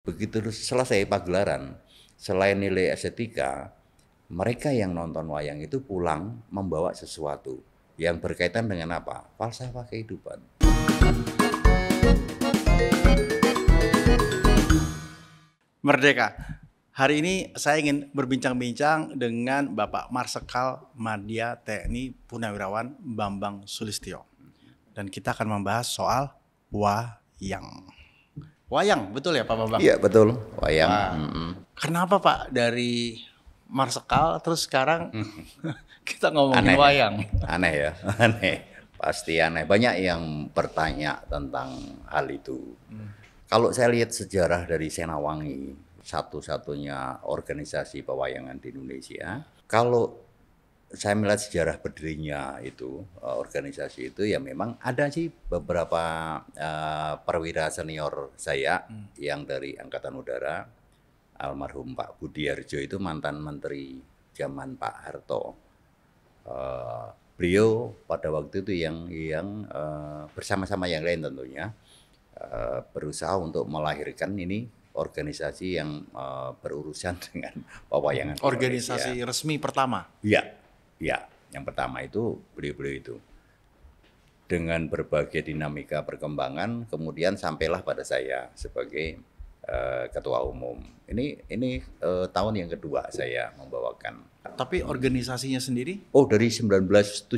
Begitu selesai pagelaran, selain nilai estetika, mereka yang nonton wayang itu pulang membawa sesuatu yang berkaitan dengan apa? Falsafah kehidupan. Merdeka. Hari ini saya ingin berbincang-bincang dengan Bapak Marsekal Madya TNI Purnawirawan Bambang Sulistyo. Dan kita akan membahas soal wayang. Wayang, betul ya Pak Bambang? Iya betul, wayang. Kenapa Pak dari Marsekal terus sekarang kita ngomongin Aneh, wayang? aneh ya, aneh. Pasti aneh. Banyak yang bertanya tentang hal itu. Kalau saya lihat sejarah dari Senawangi, satu-satunya organisasi pewayangan di Indonesia. Kalau saya melihat sejarah berdirinya itu, organisasi itu ya memang ada sih beberapa perwira senior saya yang dari Angkatan Udara, almarhum Pak Budiarjo itu mantan menteri zaman Pak Harto. Beliau pada waktu itu yang bersama-sama yang lain tentunya berusaha untuk melahirkan ini organisasi yang berurusan dengan pewayangan. Organisasi resmi pertama? Iya, ya. Yang pertama itu beliau-beliau itu. Dengan berbagai dinamika perkembangan, kemudian sampailah pada saya sebagai ketua umum. Ini tahun yang kedua saya membawakan. Tapi organisasinya sendiri? Oh, dari 1975.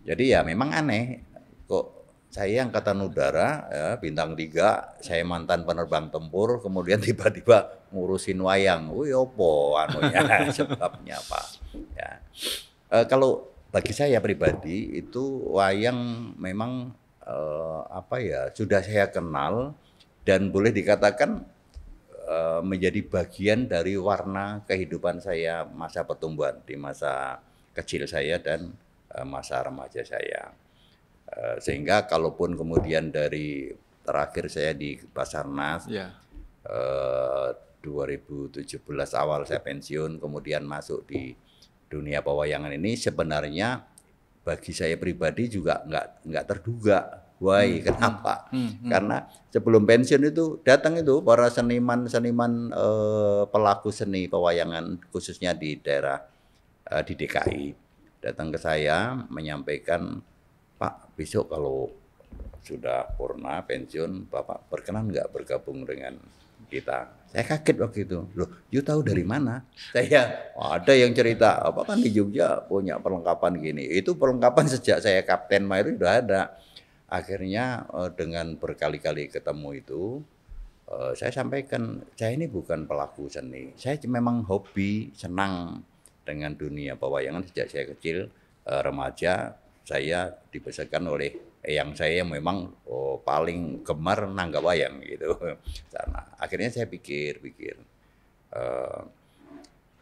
Jadi ya memang aneh kok. Saya Angkatan Udara, ya, bintang 3, saya mantan penerbang tempur, kemudian tiba-tiba ngurusin wayang. Wih, opo anunya, sebabnya apa? Ya. Kalau bagi saya pribadi itu wayang memang sudah saya kenal dan boleh dikatakan menjadi bagian dari warna kehidupan saya masa pertumbuhan di masa kecil saya dan masa remaja saya. Sehingga kalaupun kemudian dari terakhir saya di Basarnas, 2017 awal saya pensiun, kemudian masuk di dunia pewayangan ini, sebenarnya bagi saya pribadi juga nggak terduga. Why? Kenapa? Karena sebelum pensiun itu datang itu para seniman-seniman pelaku seni pewayangan khususnya di daerah di DKI datang ke saya menyampaikan, Pak, besok kalau sudah purna pensiun, Bapak berkenan nggak bergabung dengan kita? Saya kaget waktu itu. Loh, you tahu dari mana? Saya ada yang cerita, apa kan di Jogja punya perlengkapan gini. Itu perlengkapan sejak saya Kapten Mayor sudah ada. Akhirnya dengan berkali-kali ketemu itu, saya sampaikan, saya ini bukan pelaku seni. Saya memang hobi, senang dengan dunia pewayangan sejak saya kecil, remaja. Saya dibesarkan oleh yang saya memang paling gemar nanggap wayang gitu. Karena akhirnya saya pikir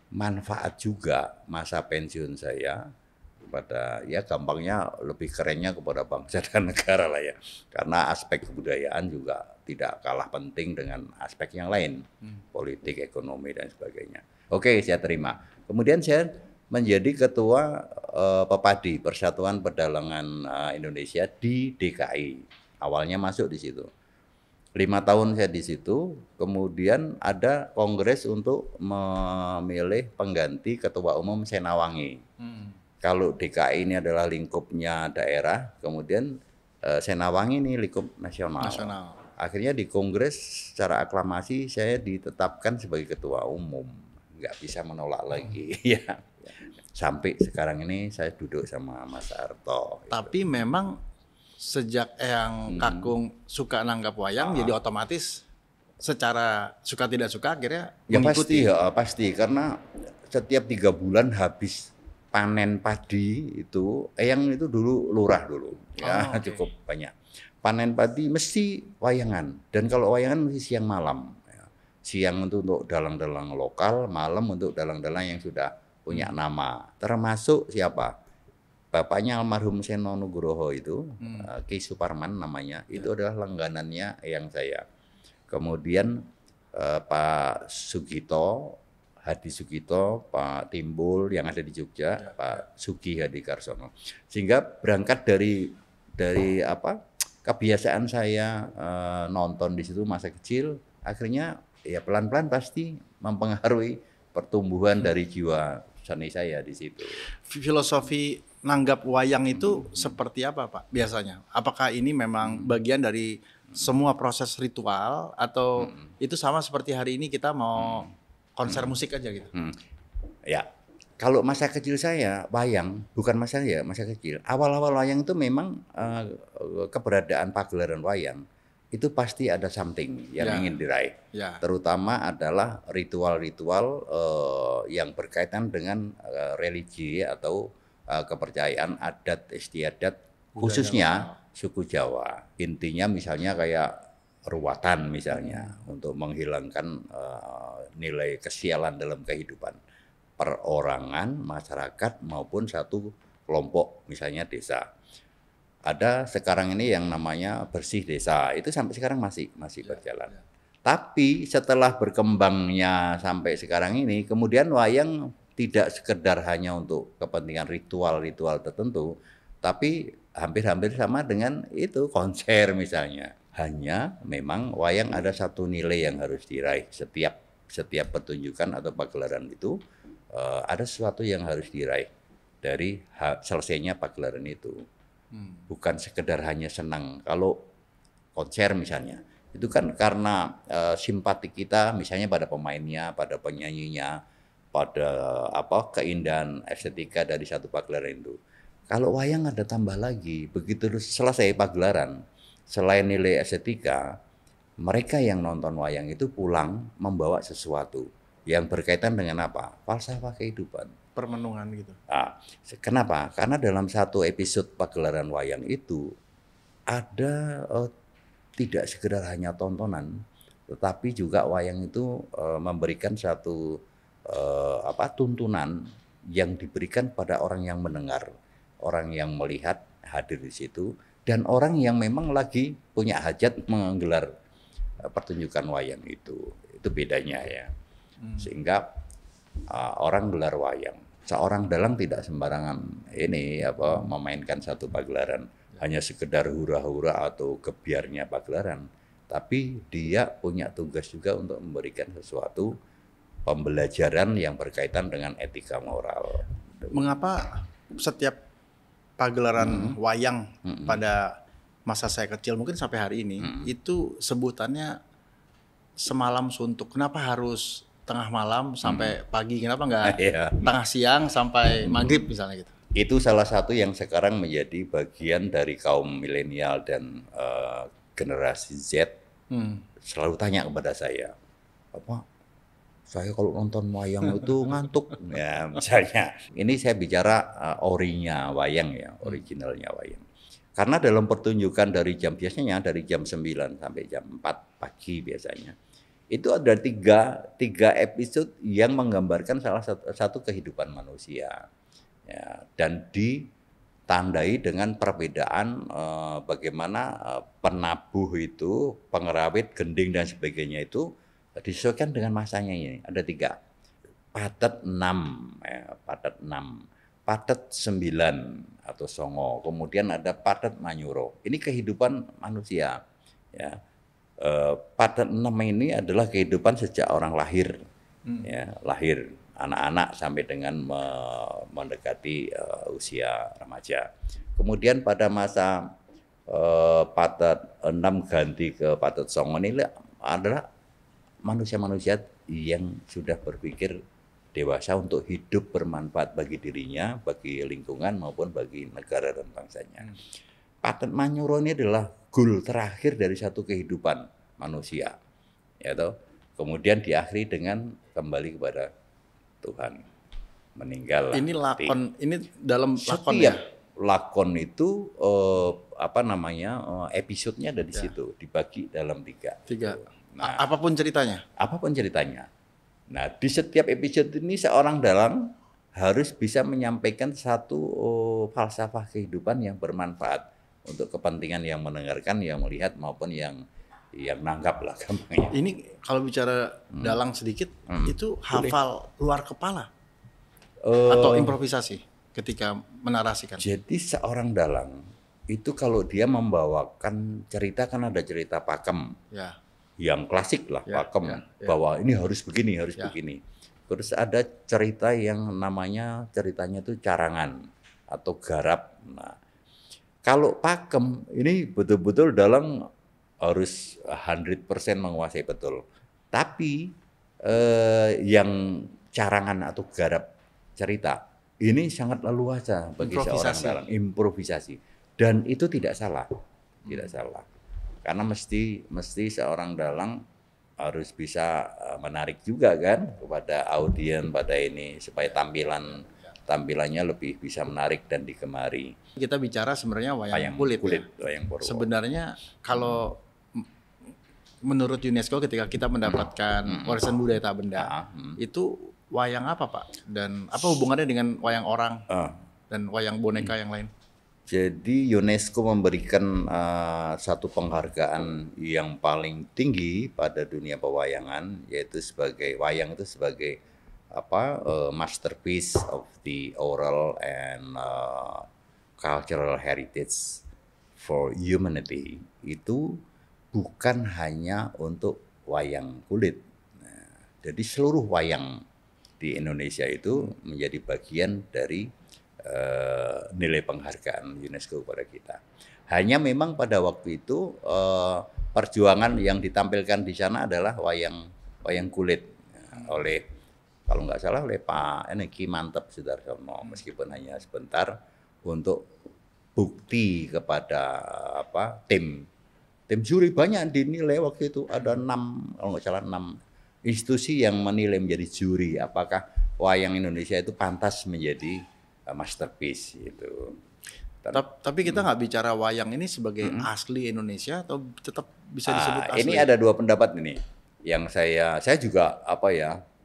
manfaat juga masa pensiun saya kepada, ya gampangnya lebih kerennya kepada bangsa dan negara lah ya. Karena aspek kebudayaan juga tidak kalah penting dengan aspek yang lain, politik, ekonomi dan sebagainya. Oke, saya terima. Kemudian saya menjadi ketua Pepadi, Persatuan Pedalangan Indonesia di DKI. Awalnya masuk di situ. 5 tahun saya di situ, kemudian ada kongres untuk memilih pengganti ketua umum Senawangi. Kalau DKI ini adalah lingkupnya daerah, kemudian Senawangi ini lingkup nasional. Akhirnya di kongres secara aklamasi saya ditetapkan sebagai ketua umum. Nggak bisa menolak lagi. Ya. Sampai sekarang ini saya duduk sama Mas Harto. Tapi memang sejak yang Kakung suka nanggap wayang, jadi otomatis secara suka tidak suka akhirnya mengikuti. Pasti karena setiap 3 bulan habis panen padi itu, Eyang itu dulu lurah dulu, ya cukup banyak. Panen padi mesti wayangan, dan kalau wayangan mesti siang malam. Siang untuk dalang-dalang lokal, malam untuk dalang-dalang yang sudah punya nama, termasuk siapa? Bapaknya almarhum Seno Nugroho itu, Ki Suparman namanya, itu adalah langganannya yang saya. Kemudian Pak Sugito, Hadi Sugito, Pak Timbul yang ada di Jogja, Pak Sugi Hadi Karsono. Sehingga berangkat dari kebiasaan saya nonton di situ masa kecil, akhirnya ya pelan-pelan pasti mempengaruhi pertumbuhan dari jiwa seni saya di situ. Filosofi nanggap wayang itu seperti apa Pak biasanya? Apakah ini memang bagian dari semua proses ritual atau itu sama seperti hari ini kita mau konser musik aja gitu? Ya, kalau masa kecil saya wayang, bukan masa kecil. Awal-awal wayang itu memang keberadaan pagelaran wayang itu pasti ada something yang ingin diraih. Terutama adalah ritual-ritual yang berkaitan dengan religi atau kepercayaan adat istiadat khususnya suku Jawa. Intinya misalnya kayak ruwatan misalnya untuk menghilangkan nilai kesialan dalam kehidupan perorangan, masyarakat maupun satu kelompok misalnya desa. Ada sekarang ini yang namanya bersih desa, itu sampai sekarang masih berjalan. Tapi setelah berkembangnya sampai sekarang ini, kemudian wayang tidak sekedar hanya untuk kepentingan ritual-ritual tertentu, tapi hampir-hampir sama dengan itu konser misalnya. Hanya memang wayang ada satu nilai yang harus diraih setiap pertunjukan atau pagelaran itu, ada sesuatu yang harus diraih dari selesainya pagelaran itu. Bukan sekedar hanya senang. Kalau konser misalnya, itu kan karena simpati kita misalnya pada pemainnya, pada penyanyinya, pada keindahan estetika dari satu pagelaran itu. Kalau wayang ada tambah lagi, begitu selesai pagelaran, selain nilai estetika, mereka yang nonton wayang itu pulang membawa sesuatu yang berkaitan dengan apa? Falsafah kehidupan. Permenungan gitu. Nah, kenapa? Karena dalam satu episode pagelaran wayang itu ada tidak sekedar hanya tontonan, tetapi juga wayang itu memberikan satu tuntunan yang diberikan pada orang yang mendengar, orang yang melihat hadir di situ, dan orang yang memang lagi punya hajat menggelar pertunjukan wayang itu. Itu bedanya ya. Sehingga orang gelar wayang. Seorang dalang tidak sembarangan memainkan satu pagelaran hanya sekedar hura-hura atau gebiarnya pagelaran, tapi dia punya tugas juga untuk memberikan sesuatu pembelajaran yang berkaitan dengan etika moral. Mengapa setiap pagelaran wayang pada masa saya kecil mungkin sampai hari ini itu sebutannya semalam suntuk? Kenapa harus tengah malam sampai pagi, kenapa nggak tengah siang sampai maghrib misalnya gitu? Itu salah satu yang sekarang menjadi bagian dari kaum milenial dan generasi Z selalu tanya kepada saya, saya kalau nonton wayang itu ngantuk, ya misalnya. Ini saya bicara orinya wayang ya, originalnya wayang. Karena dalam pertunjukan biasanya dari jam 9 sampai jam 4 pagi biasanya. Itu ada tiga episode yang menggambarkan salah satu kehidupan manusia, ya, dan ditandai dengan perbedaan bagaimana penabuh itu, pengerawit, gending dan sebagainya itu disesuaikan dengan masanya ini. Ada 3, patet 6, patet 6, patet 9 atau songo, kemudian ada patet manyuro. Ini kehidupan manusia, ya. Patet 6 ini adalah kehidupan sejak orang lahir, ya, lahir anak-anak sampai dengan mendekati usia remaja. Kemudian pada masa patet 6 ganti ke patet songo ini adalah manusia-manusia yang sudah berpikir dewasa untuk hidup bermanfaat bagi dirinya, bagi lingkungan maupun bagi negara dan bangsanya. Patet manyuro ini adalah goal terakhir dari satu kehidupan manusia, ya toh. Kemudian diakhiri dengan kembali kepada Tuhan, meninggal. Ini lakon, ini dalam lakon ya. Lakon itu episodenya ada di situ, dibagi dalam 3. Nah, apapun ceritanya. Apapun ceritanya. Nah, di setiap episode ini seorang dalang harus bisa menyampaikan satu falsafah kehidupan yang bermanfaat untuk kepentingan yang mendengarkan, yang melihat maupun yang nanggap lah gampangnya. Ini kalau bicara dalang sedikit, itu hafal luar kepala atau improvisasi ketika menarasikan. Jadi seorang dalang itu kalau dia membawakan cerita, kan ada cerita pakem, ya, yang klasik lah, Ya, pakem, ya, ya. bahwa ini harus begini, harus Ya. begini. Terus ada cerita yang namanya ceritanya itu carangan atau garap. Nah, kalau pakem ini betul-betul dalam harus 100% menguasai betul. Tapi yang carangan atau garap cerita ini sangat leluasa bagi seorang Improvisasi. dalang, improvisasi. Dan itu tidak salah. Tidak salah. Karena mesti seorang dalang harus bisa menarik juga kan kepada audiens pada ini supaya tampilannya lebih bisa menarik dan digemari. Kita bicara sebenarnya wayang Wayang kulit, ya. Wayang Purwo. Sebenarnya kalau menurut UNESCO ketika kita mendapatkan warisan budaya tak benda, itu wayang apa Pak? Dan apa hubungannya dengan wayang orang dan wayang boneka yang lain? Jadi UNESCO memberikan satu penghargaan yang paling tinggi pada dunia pewayangan, yaitu sebagai wayang itu sebagai masterpiece of the oral and cultural heritage for humanity. Itu bukan hanya untuk wayang kulit. Nah, jadi seluruh wayang di Indonesia itu menjadi bagian dari nilai penghargaan UNESCO kepada kita. Hanya memang pada waktu itu perjuangan yang ditampilkan di sana adalah wayang kulit oleh, kalau nggak salah, oleh Pak Ki Mantep Sudarsono, meskipun hanya sebentar, untuk bukti kepada tim juri. Banyak dinilai waktu itu, ada 6, kalau nggak salah 6 institusi yang menilai menjadi juri apakah wayang Indonesia itu pantas menjadi masterpiece itu. Tapi kita nggak bicara wayang ini sebagai asli Indonesia atau tetap bisa disebut asli? Ini ada 2 pendapat ini. Yang saya juga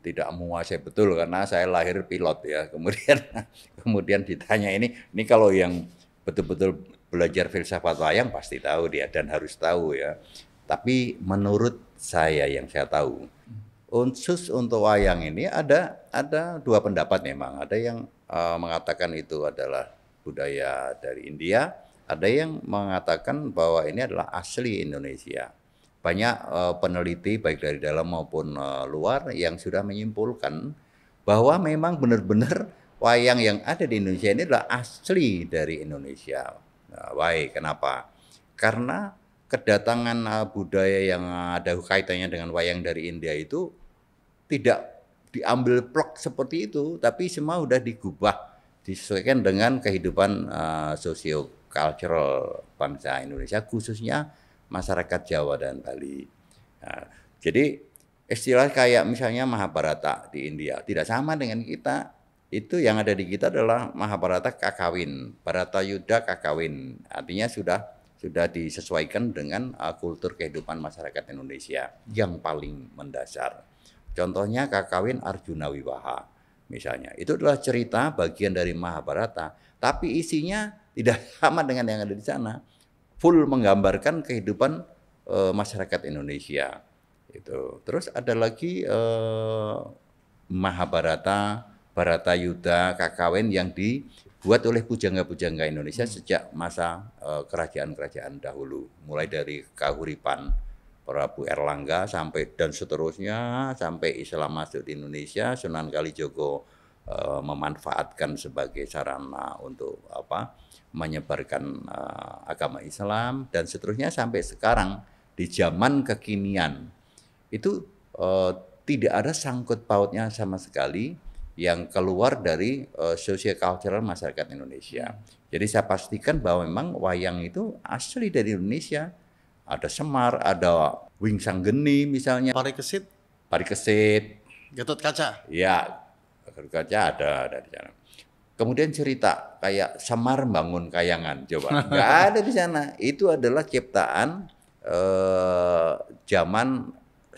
tidak menguasai betul karena saya lahir pilot ya. Kemudian ditanya ini kalau yang betul-betul belajar filsafat wayang pasti tahu dia dan harus tahu ya. Tapi menurut saya yang saya tahu, khusus untuk wayang ini ada 2 pendapat memang. Ada yang mengatakan itu adalah budaya dari India, ada yang mengatakan bahwa ini adalah asli Indonesia. Banyak peneliti baik dari dalam maupun luar yang sudah menyimpulkan bahwa memang benar-benar wayang yang ada di Indonesia ini adalah asli dari Indonesia. Nah, baik, kenapa? Karena kedatangan budaya yang ada kaitannya dengan wayang dari India itu tidak diambil plok seperti itu, tapi semua sudah digubah, disesuaikan dengan kehidupan sosio-cultural bangsa Indonesia, khususnya masyarakat Jawa dan Bali. Nah, jadi istilah kayak misalnya Mahabharata di India tidak sama dengan kita. Itu yang ada di kita adalah Mahabharata kakawin, Bharatayuddha kakawin. Artinya sudah disesuaikan dengan kultur kehidupan masyarakat Indonesia yang paling mendasar. Contohnya kakawin Arjuna Wiwaha misalnya. Itu adalah cerita bagian dari Mahabharata, tapi isinya tidak sama dengan yang ada di sana. Full menggambarkan kehidupan masyarakat Indonesia. Itu. Terus ada lagi Mahabharata, Bharatayuddha, kakawin yang dibuat oleh pujangga-pujangga Indonesia sejak masa kerajaan-kerajaan dahulu, mulai dari Kahuripan Prabu Erlangga dan seterusnya sampai Islam masuk di Indonesia. Sunan Kalijogo memanfaatkan sebagai sarana untuk menyebarkan agama Islam dan seterusnya sampai sekarang di zaman kekinian. Itu tidak ada sangkut pautnya sama sekali yang keluar dari socio-cultural masyarakat Indonesia. Jadi saya pastikan bahwa memang wayang itu asli dari Indonesia. Ada Semar, ada Wingsanggeni misalnya. Parikesit. Gatot Kaca. Ya, Gatot Kaca ada di sana. Kemudian cerita kayak Semar bangun kayangan, coba nggak ada di sana. Itu adalah ciptaan zaman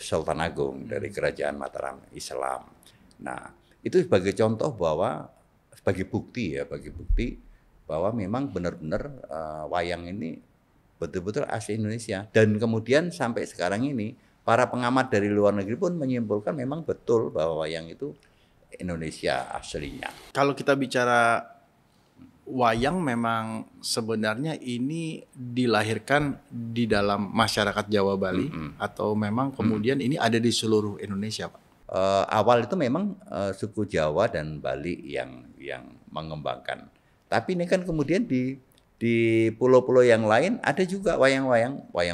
Sultan Agung dari Kerajaan Mataram Islam. Nah, itu sebagai contoh bahwa sebagai bukti bahwa memang benar-benar wayang ini betul-betul asli Indonesia. Dan kemudian sampai sekarang ini para pengamat dari luar negeri pun menyimpulkan memang betul bahwa wayang itu Indonesia aslinya. Kalau kita bicara wayang memang sebenarnya ini dilahirkan di dalam masyarakat Jawa Bali atau memang kemudian ini ada di seluruh Indonesia, Pak? Awal itu memang suku Jawa dan Bali yang mengembangkan. Tapi ini kan kemudian di pulau-pulau yang lain ada juga wayang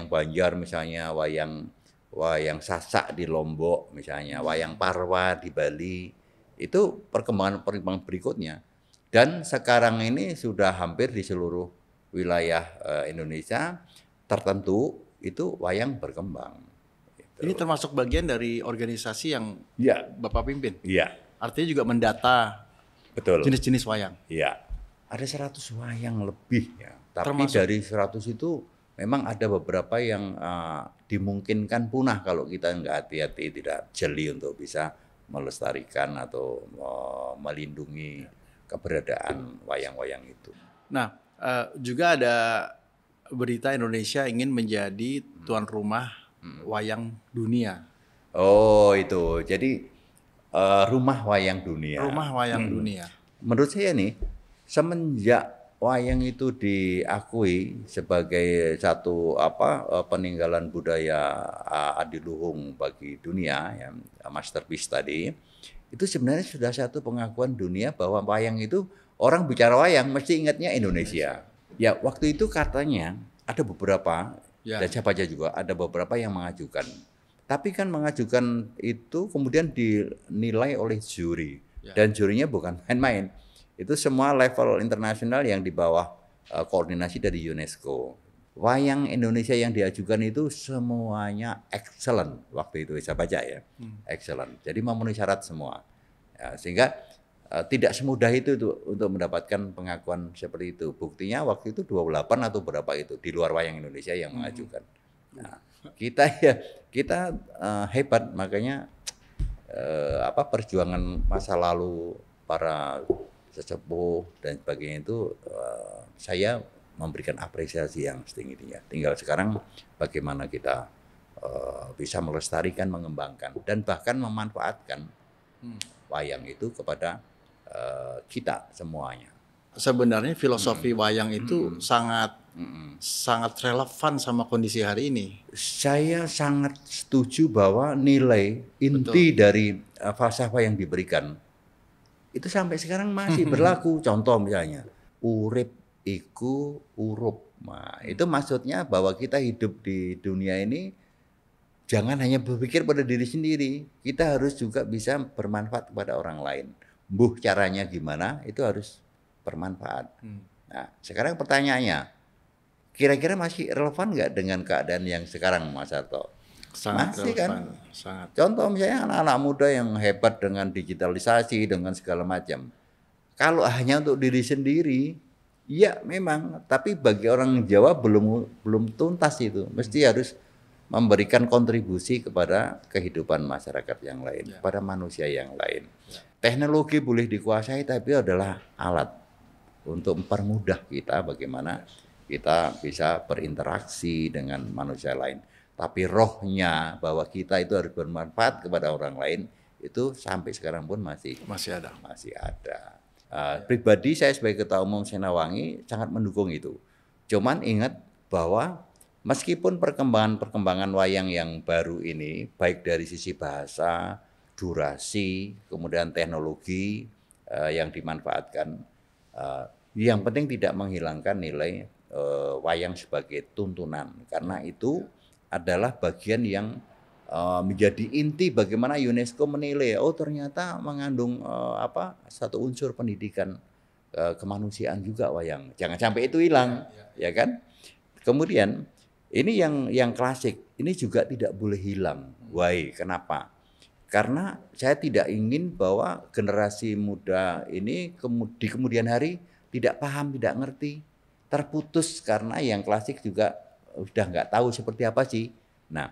Banjar misalnya, wayang Sasak di Lombok misalnya, wayang Parwa di Bali. Itu perkembangan berikutnya. Dan sekarang ini sudah hampir di seluruh wilayah Indonesia tertentu itu wayang berkembang. Gitu. Ini termasuk bagian dari organisasi yang Ya, Bapak pimpin. iya, Artinya juga mendata betul. jenis-jenis wayang. Iya. Ada 100 wayang lebih ya. Tapi Termasuk dari 100 itu memang ada beberapa yang dimungkinkan punah kalau kita nggak hati-hati, tidak jeli untuk bisa melestarikan atau melindungi keberadaan wayang-wayang itu. Nah, juga ada berita Indonesia ingin menjadi tuan rumah wayang dunia. Oh itu, jadi rumah wayang dunia. Rumah wayang dunia. Menurut saya nih, semenjak wayang itu diakui sebagai satu peninggalan budaya adiluhung bagi dunia, ya, masterpiece tadi, itu sebenarnya sudah satu pengakuan dunia bahwa wayang itu orang bicara wayang mesti ingatnya Indonesia. Ya waktu itu katanya ada beberapa Ya. dan siapa aja juga ada beberapa yang mengajukan. Tapi kan mengajukan itu kemudian dinilai oleh juri. Ya. Dan jurinya bukan main-main. Itu semua level internasional yang di bawah koordinasi dari UNESCO. Wayang Indonesia yang diajukan itu semuanya excellent waktu itu saya baca ya, excellent. Jadi memenuhi syarat semua, ya, sehingga tidak semudah itu untuk mendapatkan pengakuan seperti itu. Buktinya waktu itu 28 atau berapa itu di luar wayang Indonesia yang mengajukan. Nah, kita hebat, makanya perjuangan masa lalu para sesepuh dan sebagainya itu saya memberikan apresiasi yang setinggi-tingginya. Tinggal sekarang bagaimana kita bisa melestarikan, mengembangkan dan bahkan memanfaatkan wayang itu kepada kita semuanya. Sebenarnya filosofi wayang itu sangat relevan sama kondisi hari ini. Saya sangat setuju bahwa nilai inti dari falsafah yang diberikan itu sampai sekarang masih berlaku. Contoh misalnya, urip iku urup. Nah, itu maksudnya bahwa kita hidup di dunia ini jangan hanya berpikir pada diri sendiri. Kita harus juga bisa bermanfaat kepada orang lain. Mbuh caranya gimana, itu harus bermanfaat. Nah, sekarang pertanyaannya, kira-kira masih relevan nggak dengan keadaan yang sekarang, Mas Harto? Sangat masih relevan. Kan? Sangat. Contoh misalnya anak-anak muda yang hebat dengan digitalisasi, dengan segala macam. Kalau hanya untuk diri sendiri, ya memang, tapi bagi orang Jawa belum tuntas itu. Mesti harus memberikan kontribusi kepada kehidupan masyarakat yang lain, kepada manusia yang lain. Teknologi boleh dikuasai, tapi adalah alat untuk mempermudah kita bagaimana kita bisa berinteraksi dengan manusia lain. Tapi rohnya bahwa kita itu harus bermanfaat kepada orang lain, itu sampai sekarang pun masih ada. Pribadi saya sebagai Ketua Umum Senawangi sangat mendukung itu. Cuman ingat bahwa meskipun perkembangan wayang yang baru ini, baik dari sisi bahasa, durasi, kemudian teknologi yang dimanfaatkan, yang penting tidak menghilangkan nilai wayang sebagai tuntunan. Karena itu adalah bagian yang menjadi inti bagaimana UNESCO menilai, oh ternyata mengandung satu unsur pendidikan kemanusiaan juga wayang. Jangan sampai itu hilang, ya kan? Kemudian ini yang klasik, ini juga tidak boleh hilang. Why? Kenapa? Karena saya tidak ingin bahwa generasi muda ini di kemudian hari tidak paham, tidak ngerti, terputus karena yang klasik juga udah nggak tahu seperti apa sih. Nah,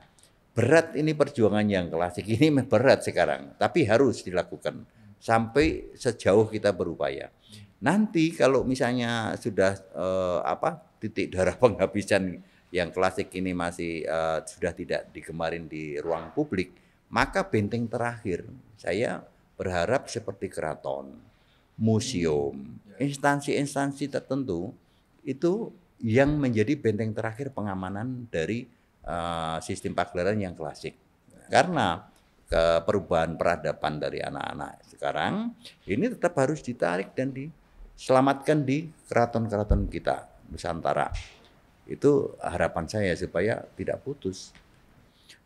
berat ini perjuangan yang klasik ini berat sekarang, tapi harus dilakukan sampai sejauh kita berupaya. Nanti kalau misalnya sudah titik darah penghabisan yang klasik ini masih sudah tidak digemarin di ruang publik, maka benteng terakhir saya berharap seperti keraton, museum, instansi-instansi tertentu itu yang menjadi benteng terakhir pengamanan dari sistem pagelaran yang klasik. Karena perubahan peradaban dari anak-anak sekarang ini tetap harus ditarik dan diselamatkan di keraton-keraton kita Nusantara. Itu harapan saya supaya tidak putus.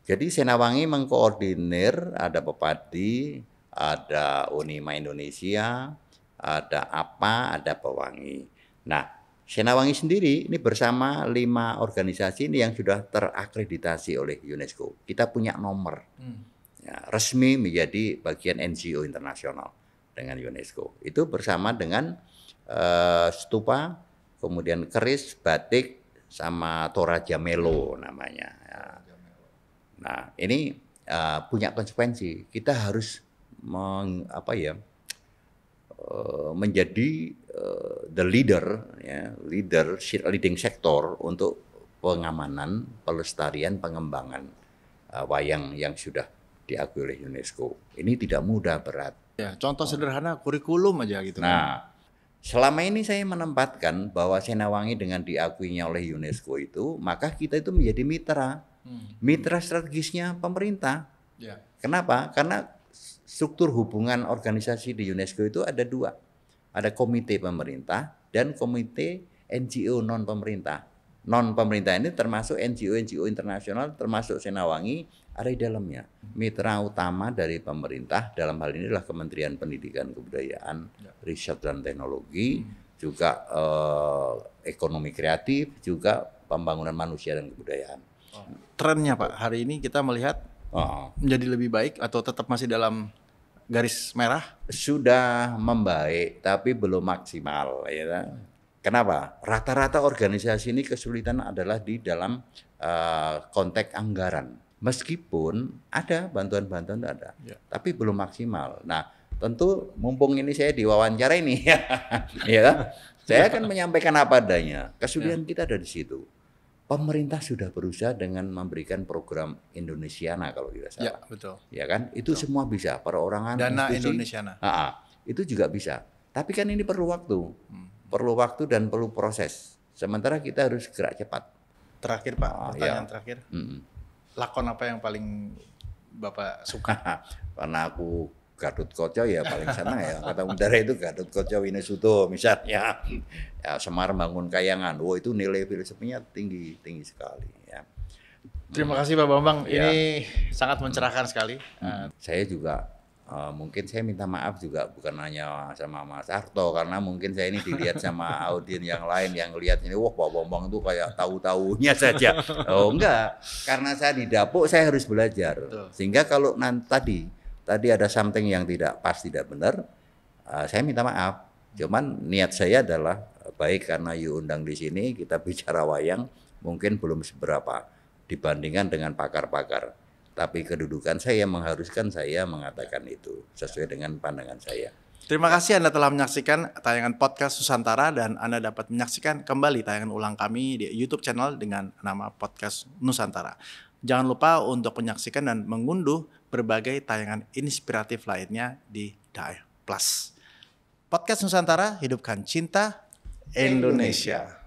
Jadi Senawangi mengkoordinir, ada Pepadi, ada Unima Indonesia, ada APA, ada Pewangi. Nah, Senawangi sendiri ini bersama 5 organisasi ini yang sudah terakreditasi oleh UNESCO. Kita punya nomor. Ya, resmi menjadi bagian NGO internasional dengan UNESCO. Itu bersama dengan stupa, kemudian keris, batik, sama Toraja Melo namanya. Ya. Nah, ini punya konsekuensi. Kita harus menjadi the leader, ya, leading sektor untuk pengamanan, pelestarian, pengembangan wayang yang sudah diakui oleh UNESCO. Ini tidak mudah, berat. Ya, contoh sederhana kurikulum aja gitu. Nah, selama ini saya menempatkan bahwa Senawangi dengan diakuinya oleh UNESCO itu, maka kita itu menjadi mitra strategisnya pemerintah. Ya. Kenapa? Karena struktur hubungan organisasi di UNESCO itu ada 2. Ada komite pemerintah dan komite NGO non pemerintah. Non pemerintah ini termasuk NGO internasional, termasuk Senawangi ada di dalamnya. Mitra utama dari pemerintah dalam hal ini adalah Kementerian Pendidikan Kebudayaan, Riset dan Teknologi, juga ekonomi kreatif, juga pembangunan manusia dan kebudayaan. Trennya Pak, hari ini kita melihat menjadi lebih baik atau tetap masih dalam garis merah? Sudah membaik, tapi belum maksimal. Ya. Kenapa? Rata-rata organisasi ini kesulitan adalah di dalam konteks anggaran. Meskipun ada bantuan-bantuan ada, tapi belum maksimal. Nah, tentu mumpung ini saya diwawancara ini, ya, saya akan menyampaikan apa adanya. Kesulitan kita ada di situ. Pemerintah sudah berusaha dengan memberikan program Indonesiana kalau tidak salah. Ya, betul. Ya kan? Itu semua bisa. Perorangan, Dana institusi, Indonesiana. Itu juga bisa. Tapi kan ini perlu waktu. Perlu waktu dan perlu proses. Sementara kita harus gerak cepat. Terakhir Pak, pertanyaan terakhir. Lakon apa yang paling Bapak suka? Karena aku Gatotkaca ya paling senang ya. Kata Udara itu Gatotkaca Winusuto misalnya. Ya, Semar Bangun Kayangan. Itu nilai filosofinya tinggi sekali ya. Terima kasih Pak Bambang. Ini sangat mencerahkan sekali. Saya juga mungkin saya minta maaf juga bukan hanya sama Mas Arto, karena mungkin saya ini dilihat sama audien yang lain yang lihat ini, wah Pak Bambang itu kayak tahu-tahunya saja. Oh enggak, karena saya di dapur saya harus belajar. Sehingga kalau tadi ada something yang tidak pas, tidak benar, saya minta maaf. Cuman niat saya adalah baik, karena you undang di sini kita bicara wayang mungkin belum seberapa dibandingkan dengan pakar-pakar. Tapi kedudukan saya mengharuskan saya mengatakan itu sesuai dengan pandangan saya. Terima kasih Anda telah menyaksikan tayangan podcast Nusantara, dan Anda dapat menyaksikan kembali tayangan ulang kami di YouTube channel dengan nama Podcast Nusantara. Jangan lupa untuk menyaksikan dan mengunduh berbagai tayangan inspiratif lainnya di Dae Plus. Podcast Nusantara, hidupkan cinta Indonesia.